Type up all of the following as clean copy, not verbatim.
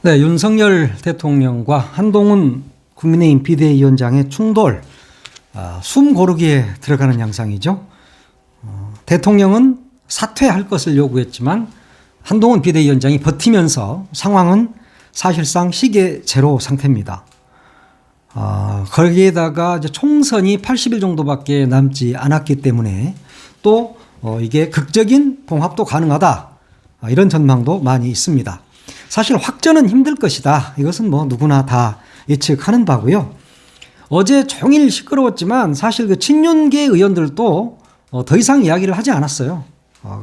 네, 윤석열 대통령과 한동훈 국민의힘 비대위원장의 충돌, 숨 고르기에 들어가는 양상이죠. 대통령은 사퇴할 것을 요구했지만 한동훈 비대위원장이 버티면서 상황은 사실상 시계 제로 상태입니다. 거기에다가 이제 총선이 80일 정도밖에 남지 않았기 때문에 또 이게 극적인 봉합도 가능하다, 이런 전망도 많이 있습니다. 사실 확전은 힘들 것이다. 이것은 뭐 누구나 다 예측하는 바고요. 어제 종일 시끄러웠지만 사실 그 친윤계 의원들도 더 이상 이야기를 하지 않았어요.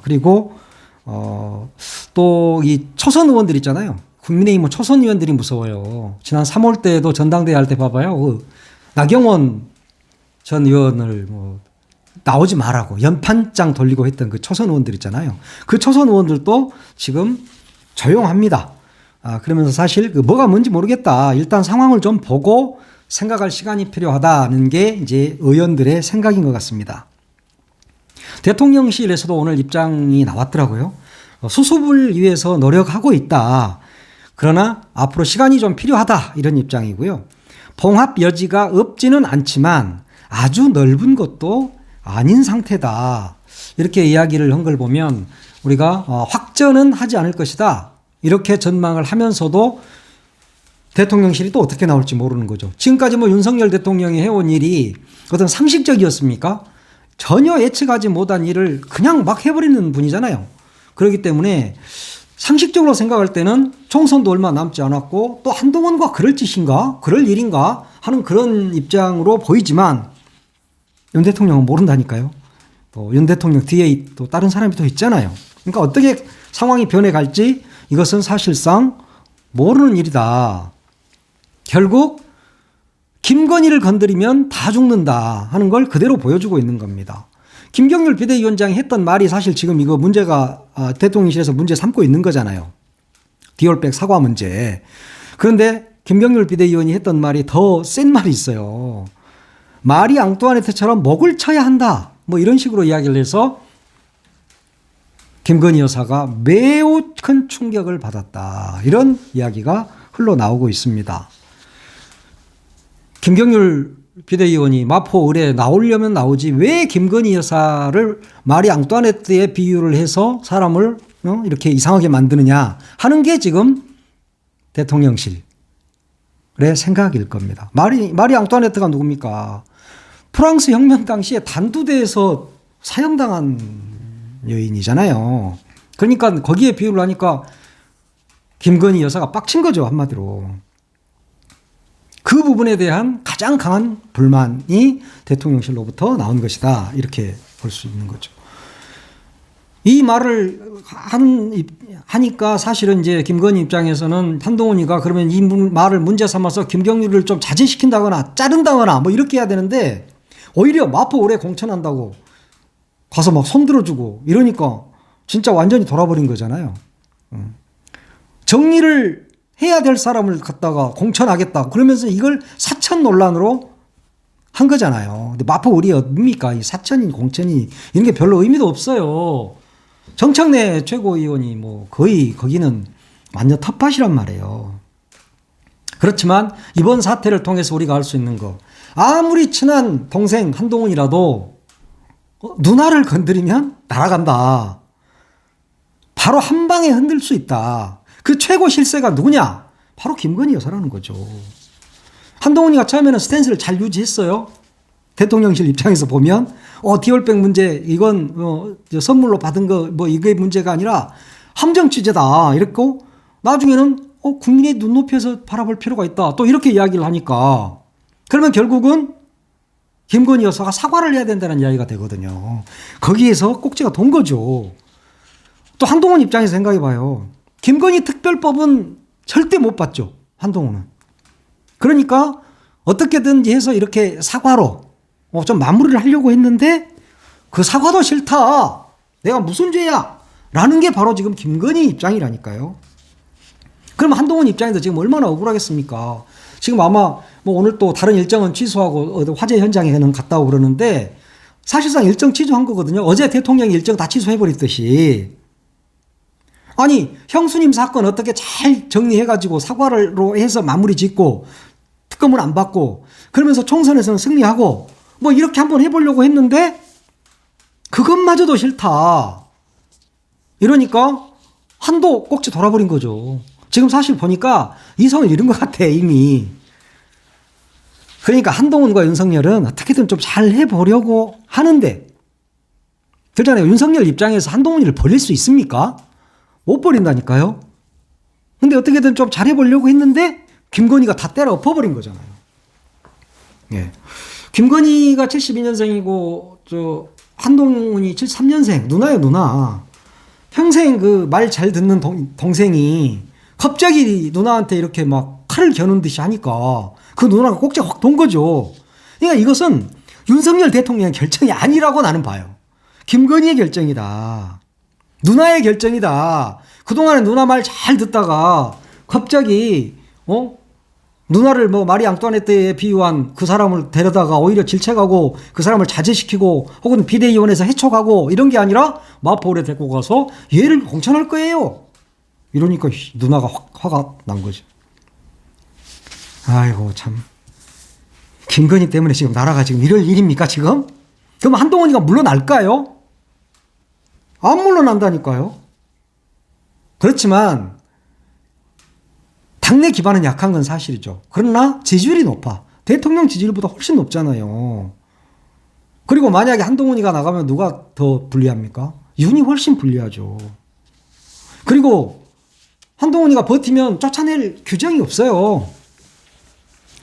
그리고 또 이 초선 의원들 있잖아요. 국민의힘 초선 의원들이 무서워요. 지난 3월 때도 전당대회 할 때 봐봐요. 그 나경원 전 의원을 나오지 말라고 연판장 돌리고 했던 그 초선 의원들 있잖아요. 그 초선 의원들도 지금 조용합니다. 그러면서 사실 뭐가 뭔지 모르겠다. 일단 상황을 좀 보고 생각할 시간이 필요하다는 게 이제 의원들의 생각인 것 같습니다. 대통령실에서도 오늘 입장이 나왔더라고요. 수습을 위해서 노력하고 있다. 그러나 앞으로 시간이 좀 필요하다. 이런 입장이고요. 봉합 여지가 없지는 않지만 아주 넓은 것도 아닌 상태다. 이렇게 이야기를 한 걸 보면 우리가 확전은 하지 않을 것이다. 이렇게 전망을 하면서도 대통령실이 또 어떻게 나올지 모르는 거죠. 지금까지 윤석열 대통령이 해온 일이 어떤 상식적이었습니까? 전혀 예측하지 못한 일을 그냥 막 해버리는 분이잖아요. 그렇기 때문에 상식적으로 생각할 때는 총선도 얼마 남지 않았고 또 한동훈과 그럴 짓인가? 그럴 일인가? 하는 그런 입장으로 보이지만 윤 대통령은 모른다니까요. 또 윤 대통령 뒤에 또 다른 사람이 또 있잖아요. 그러니까 어떻게 상황이 변해갈지 이것은 사실상 모르는 일이다. 결국 김건희를 건드리면 다 죽는다 하는 걸 그대로 보여주고 있는 겁니다. 김경률 비대위원장이 했던 말이 사실 지금 이거 문제가 대통령실에서 문제 삼고 있는 거잖아요. 디올백 사과 문제. 그런데 김경률 비대위원이 했던 말이 더 센 말이 있어요. 마리 앙뚜아네트처럼 목을 쳐야 한다. 이런 식으로 이야기를 해서 김건희 여사가 매우 큰 충격을 받았다. 이런 이야기가 흘러나오고 있습니다. 김경률 비대위원이 마포 을에 나오려면 나오지 왜 김건희 여사를 마리 앙뚜아네트에 비유를 해서 사람을 이렇게 이상하게 만드느냐 하는 게 지금 대통령실의 생각일 겁니다. 마리 앙뚜아네트가 누굽니까? 프랑스 혁명 당시에 단두대에서 사형당한 여인이잖아요. 그러니까 거기에 비유를 하니까 김건희 여사가 빡친 거죠, 한마디로. 그 부분에 대한 가장 강한 불만이 대통령실로부터 나온 것이다. 이렇게 볼 수 있는 거죠. 이 말을 하니까 사실은 이제 김건희 입장에서는 한동훈이가 그러면 이 말을 문제 삼아서 김경률을 좀 자제시킨다거나 자른다거나 이렇게 해야 되는데 오히려 마포 을에 공천한다고 가서 막 손들어주고 이러니까 진짜 완전히 돌아버린 거잖아요. 정리를 해야 될 사람을 갖다가 공천하겠다. 그러면서 이걸 사천 논란으로 한 거잖아요. 근데 마포 을이 뭡니까? 이 사천인 공천이 이런 게 별로 의미도 없어요. 정청래 최고위원이 거의 거기는 완전 텃밭이란 말이에요. 그렇지만 이번 사태를 통해서 우리가 알 수 있는 거, 아무리 친한 동생 한동훈이라도 누나를 건드리면 날아간다. 바로 한 방에 흔들 수 있다. 그 최고 실세가 누구냐? 바로 김건희 여사라는 거죠. 한동훈이가 처음에는 스탠스를 잘 유지했어요. 대통령실 입장에서 보면 디올백 문제 이건 선물로 받은 거 이게 문제가 아니라 함정 취재다 이랬고, 나중에는 국민의 눈높이에서 바라볼 필요가 있다 또 이렇게 이야기를 하니까, 그러면 결국은 김건희 여사가 사과를 해야 된다는 이야기가 되거든요. 거기에서 꼭지가 돈 거죠. 또 한동훈 입장에서 생각해 봐요. 김건희 특별법은 절대 못 받죠, 한동훈은. 그러니까 어떻게든지 해서 이렇게 사과로 좀 마무리를 하려고 했는데 그 사과도 싫다. 내가 무슨 죄야? 라는 게 바로 지금 김건희 입장이라니까요. 그럼 한동훈 입장에서 지금 얼마나 억울하겠습니까? 지금 아마 오늘 또 다른 일정은 취소하고 화재 현장에는 갔다 오고 그러는데 사실상 일정 취소한 거거든요. 어제 대통령이 일정 다 취소해버렸듯이. 아니 형수님 사건 어떻게 잘 정리해가지고 사과로 해서 마무리 짓고 특검을 안 받고 그러면서 총선에서는 승리하고 뭐 이렇게 한번 해보려고 했는데 그것마저도 싫다. 이러니까 한도 꼭지 돌아버린 거죠. 지금 사실 보니까 이성을 잃은 것 같아 이미. 그러니까 한동훈과 윤석열은 어떻게든 좀 잘 해보려고 하는데 그렇잖아요. 윤석열 입장에서 한동훈이를 버릴 수 있습니까? 못 버린다니까요. 근데 어떻게든 좀 잘해보려고 했는데 김건희가 다 때려 엎어버린 거잖아요. 예. 김건희가 72년생이고 저 한동훈이 73년생 누나예요 누나. 평생 그 말 잘 듣는 동생이 갑자기 누나한테 이렇게 막 칼을 겨눈 듯이 하니까 그 누나가 꼭지가 확 돈 거죠. 그러니까 이것은 윤석열 대통령의 결정이 아니라고 나는 봐요. 김건희의 결정이다. 누나의 결정이다. 그동안에 누나 말 잘 듣다가 갑자기 누나를 뭐 마리 앙뚜아네트에 비유한 그 사람을 데려다가 오히려 질책하고 그 사람을 자제시키고 혹은 비대위원회에서 해촉하고 이런 게 아니라 마포울에 데리고 가서 얘를 공천할 거예요. 이러니까 누나가 화가 난 거죠. 아이고 참. 김건희 때문에 지금 나라가 지금 이럴 일입니까 지금? 그럼 한동훈이가 물러날까요? 안 물러난다니까요. 그렇지만 당내 기반은 약한 건 사실이죠. 그러나 지지율이 높아. 대통령 지지율보다 훨씬 높잖아요. 그리고 만약에 한동훈이가 나가면 누가 더 불리합니까? 윤이 훨씬 불리하죠. 그리고 한동훈이가 버티면 쫓아낼 규정이 없어요.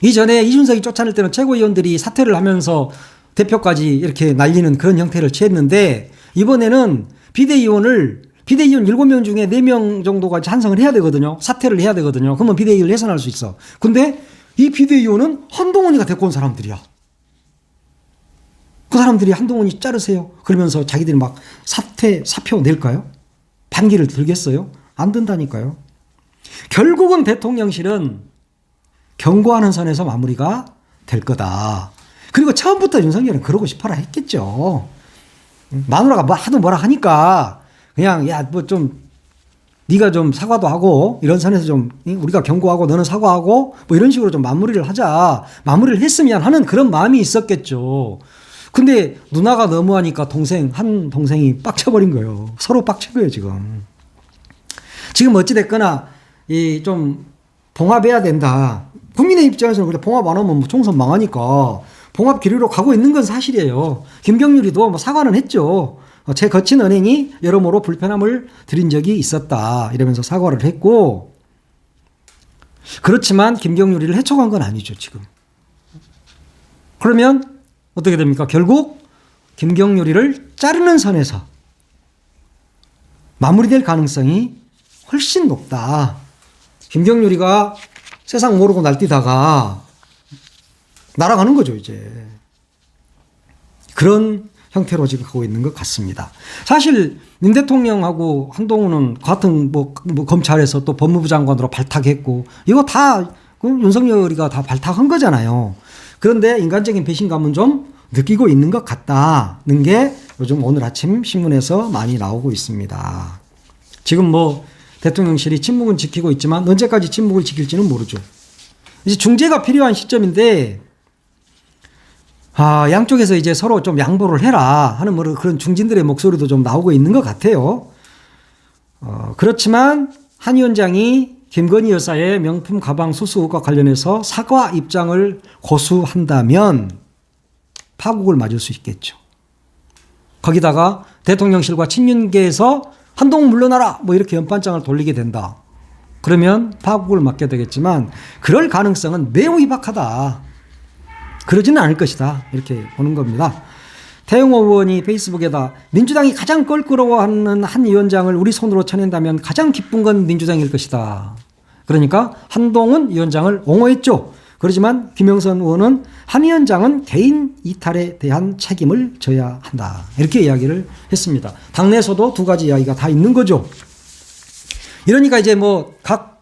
이전에 이준석이 쫓아낼 때는 최고위원들이 사퇴를 하면서 대표까지 이렇게 날리는 그런 형태를 취했는데 이번에는 비대위원 7명 중에 4명 정도가 찬성을 해야 되거든요. 사퇴를 해야 되거든요. 그러면 비대위를 해산할 수 있어. 근데 이 비대위원은 한동훈이가 데리고 온 사람들이야. 그 사람들이 한동훈이 자르세요. 그러면서 자기들이 막 사표 낼까요? 반기를 들겠어요? 안 된다니까요. 결국은 대통령실은 경고하는 선에서 마무리가 될 거다. 그리고 처음부터 윤석열은 그러고 싶어라 했겠죠. 마누라가 뭐 하도 뭐라 하니까 그냥 야 뭐 좀 네가 좀 사과도 하고 이런 선에서 좀 우리가 경고하고 너는 사과하고 뭐 이런 식으로 좀 마무리를 하자. 마무리를 했으면 하는 그런 마음이 있었겠죠. 근데 누나가 너무하니까 한 동생이 빡쳐버린 거예요. 서로 빡친 거예요 지금. 지금 어찌됐거나 이 좀 봉합해야 된다. 국민의 입장에서는 그래 봉합 안 하면 뭐 총선 망하니까 봉합 기류로 가고 있는 건 사실이에요. 김경률이도 뭐 사과는 했죠. 제 거친 언행이 여러모로 불편함을 드린 적이 있었다. 이러면서 사과를 했고 그렇지만 김경률이를 해촉한 건 아니죠 지금. 그러면 어떻게 됩니까? 결국 김경률이를 자르는 선에서 마무리될 가능성이 훨씬 높다. 김경률이가 세상 모르고 날뛰다가 날아가는 거죠 이제. 그런 형태로 지금 가고 있는 것 같습니다. 사실 민 대통령하고 한동훈은 같은 뭐 검찰에서 또 법무부 장관으로 발탁했고 이거 다 윤석열이가 다 발탁한 거잖아요. 그런데 인간적인 배신감은 좀 느끼고 있는 것 같다는 게 요즘 오늘 아침 신문에서 많이 나오고 있습니다. 지금 뭐 대통령실이 침묵은 지키고 있지만 언제까지 침묵을 지킬지는 모르죠. 이제 중재가 필요한 시점인데 양쪽에서 이제 서로 좀 양보를 해라 하는 뭐 그런 중진들의 목소리도 좀 나오고 있는 것 같아요. 그렇지만 한 위원장이 김건희 여사의 명품 가방 수수 의혹과 관련해서 사과 입장을 고수한다면 파국을 맞을 수 있겠죠. 거기다가 대통령실과 친윤계에서 한동훈 물러나라 뭐 이렇게 연판장을 돌리게 된다. 그러면 파국을 맞게 되겠지만 그럴 가능성은 매우 희박하다. 그러지는 않을 것이다. 이렇게 보는 겁니다. 태영호 의원이 페이스북에다 민주당이 가장 껄끄러워하는 한 위원장을 우리 손으로 쳐낸다면 가장 기쁜 건 민주당일 것이다. 그러니까 한동훈 위원장을 옹호했죠. 그렇지만 김영선 의원은 한 위원장은 개인 이탈에 대한 책임을 져야 한다. 이렇게 이야기를 했습니다. 당내에서도 두 가지 이야기가 다 있는 거죠. 이러니까 이제 뭐 각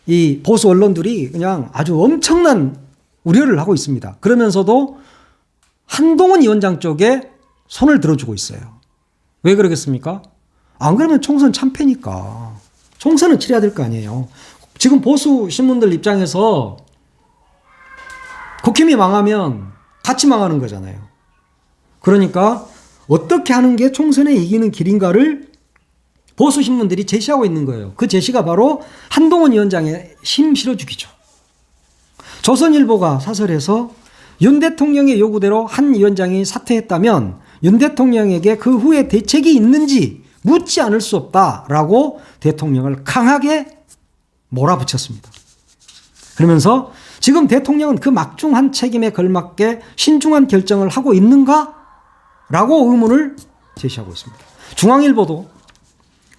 이 보수 언론들이 그냥 아주 엄청난 우려를 하고 있습니다. 그러면서도 한동훈 위원장 쪽에 손을 들어주고 있어요. 왜 그러겠습니까? 안 그러면 총선 참패니까. 총선은 치러야 될 거 아니에요. 지금 보수 신문들 입장에서 국힘이 망하면 같이 망하는 거잖아요. 그러니까 어떻게 하는 게 총선에 이기는 길인가를 보수 신문들이 제시하고 있는 거예요. 그 제시가 바로 한동훈 위원장의 힘 실어주기죠. 조선일보가 사설에서 윤 대통령의 요구대로 한 위원장이 사퇴했다면 윤 대통령에게 그 후에 대책이 있는지 묻지 않을 수 없다라고 대통령을 강하게 몰아붙였습니다. 그러면서 지금 대통령은 그 막중한 책임에 걸맞게 신중한 결정을 하고 있는가? 라고 의문을 제시하고 있습니다. 중앙일보도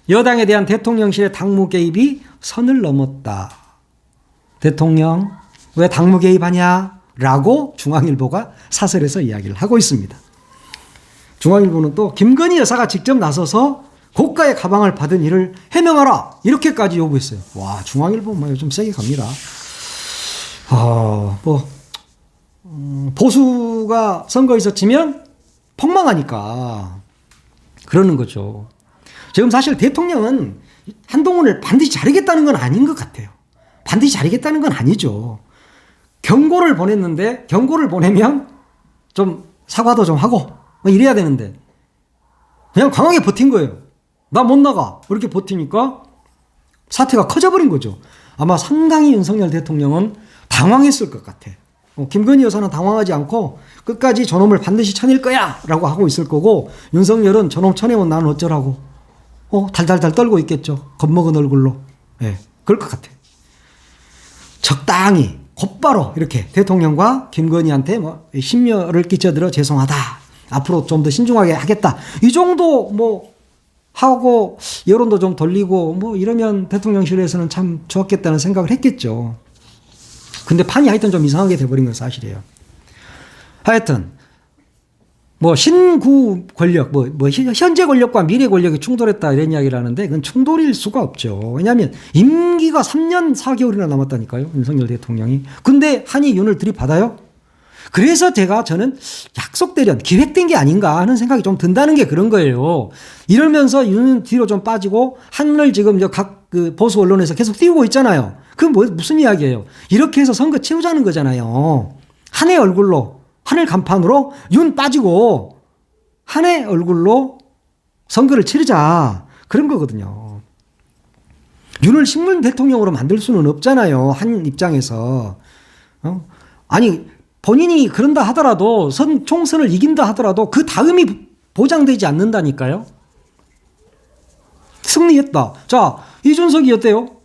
여당에 대한 대통령실의 당무 개입이 선을 넘었다. 대통령 왜 당무 개입하냐? 라고 중앙일보가 사설에서 이야기를 하고 있습니다. 중앙일보는 또 김건희 여사가 직접 나서서 고가의 가방을 받은 일을 해명하라 이렇게까지 요구했어요. 와, 중앙일보 뭐 요즘 세게 갑니다. 보수가 선거에서 지면 폭망하니까 그러는 거죠. 지금 사실 대통령은 한동훈을 반드시 자르겠다는 건 아닌 것 같아요. 반드시 자르겠다는 건 아니죠. 경고를 보냈는데 경고를 보내면 좀 사과도 좀 하고 뭐 이래야 되는데 그냥 강하게 버틴 거예요. 나 못 나가. 이렇게 버티니까 사태가 커져버린 거죠. 아마 상당히 윤석열 대통령은 당황했을 것 같아. 김건희 여사는 당황하지 않고 끝까지 저놈을 반드시 쳐낼 거야 라고 하고 있을 거고 윤석열은 저놈 쳐내면 나는 어쩌라고 달달달 떨고 있겠죠. 겁먹은 얼굴로. 예, 그럴 것 같아. 적당히 곧바로 이렇게 대통령과 김건희한테 뭐 심려를 끼쳐들어 죄송하다. 앞으로 좀 더 신중하게 하겠다. 이 정도 뭐 하고 여론도 좀 돌리고 뭐 이러면 대통령실에서는 참 좋았겠다는 생각을 했겠죠. 근데 판이 하여튼 좀 이상하게 돼버린 건 사실이에요. 하여튼 뭐 신구 권력, 현재 권력과 미래 권력이 충돌했다 이런 이야기를 하는데 그건 충돌일 수가 없죠. 왜냐하면 임기가 3년 4개월이나 남았다니까요. 윤석열 대통령이. 근데 한이 윤을 들이받아요? 그래서 저는 약속대련, 기획된 게 아닌가 하는 생각이 좀 든다는 게 그런 거예요. 이러면서 윤은 뒤로 좀 빠지고 한을 지금 각 그 보수 언론에서 계속 띄우고 있잖아요. 그건 무슨 이야기예요? 이렇게 해서 선거 치우자는 거잖아요. 한의 얼굴로, 하늘 간판으로 윤 빠지고 한의 얼굴로 선거를 치르자. 그런 거거든요. 윤을 식물 대통령으로 만들 수는 없잖아요. 한 입장에서. 아니 본인이 그런다 하더라도 총선을 이긴다 하더라도 그 다음이 보장되지 않는다니까요. 승리했다. 자, 이준석이 어때요?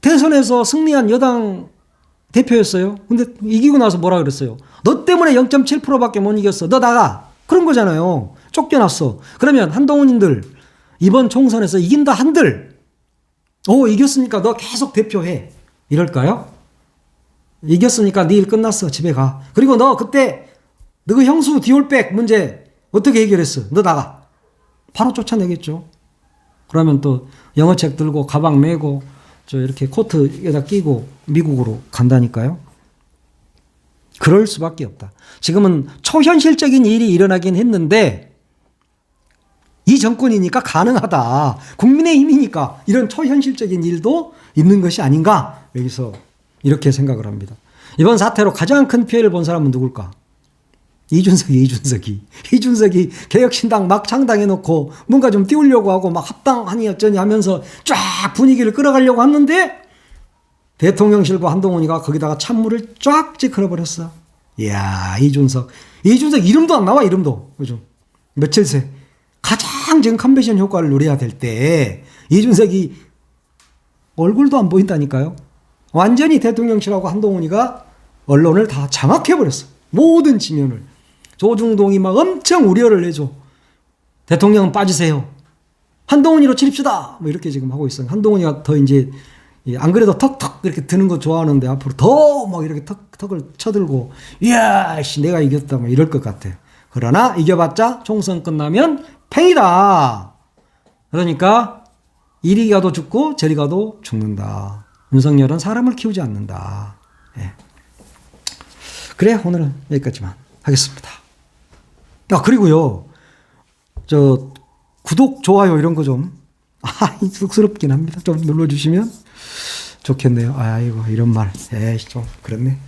대선에서 승리한 여당 대표였어요. 근데 이기고 나서 뭐라 그랬어요? 너 때문에 0.7%밖에 못 이겼어. 너 나가. 그런 거잖아요. 쫓겨났어. 그러면 한동훈인들 이번 총선에서 이긴다 한들 이겼으니까 너 계속 대표해. 이럴까요? 이겼으니까 네 일 끝났어. 집에 가. 그리고 너 그때 너 그 형수 디올백 문제 어떻게 해결했어? 너 나가. 바로 쫓아내겠죠. 그러면 또 영어책 들고 가방 메고 이렇게 코트에다 끼고 미국으로 간다니까요. 그럴 수밖에 없다. 지금은 초현실적인 일이 일어나긴 했는데 이 정권이니까 가능하다. 국민의힘이니까 이런 초현실적인 일도 있는 것이 아닌가. 여기서 이렇게 생각을 합니다. 이번 사태로 가장 큰 피해를 본 사람은 누굴까? 이준석이 개혁신당 막 창당해놓고 뭔가 좀 띄우려고 하고 막 합당하니 어쩌니 하면서 쫙 분위기를 끌어가려고 했는데 대통령실과 한동훈이가 거기다가 찬물을 쫙 찌그러버렸어. 이야, 이준석 이름도 안 나와. 이름도 요즘 며칠 새 가장 지금 컨벤션 효과를 노려야 될 때 이준석이 얼굴도 안 보인다니까요. 완전히 대통령실하고 한동훈이가 언론을 다 장악해버렸어. 모든 지면을. 조중동이 막 엄청 우려를 해줘. 대통령은 빠지세요. 한동훈이로 치릅시다. 뭐 이렇게 지금 하고 있어요. 한동훈이가 더 이제 안 그래도 턱턱 이렇게 드는 거 좋아하는데 앞으로 더 막 이렇게 턱을 쳐들고 이야 씨 내가 이겼다 뭐 이럴 것 같아. 그러나 이겨봤자 총선 끝나면 팽이다. 그러니까 이리 가도 죽고 저리 가도 죽는다. 윤석열은 사람을 키우지 않는다. 예. 그래 오늘은 여기까지만 하겠습니다. 그리고요 구독 좋아요 이런 거 좀 아, 쑥스럽긴 합니다. 좀 눌러주시면 좋겠네요. 아이고, 이런 말. 에이, 좀, 그렇네.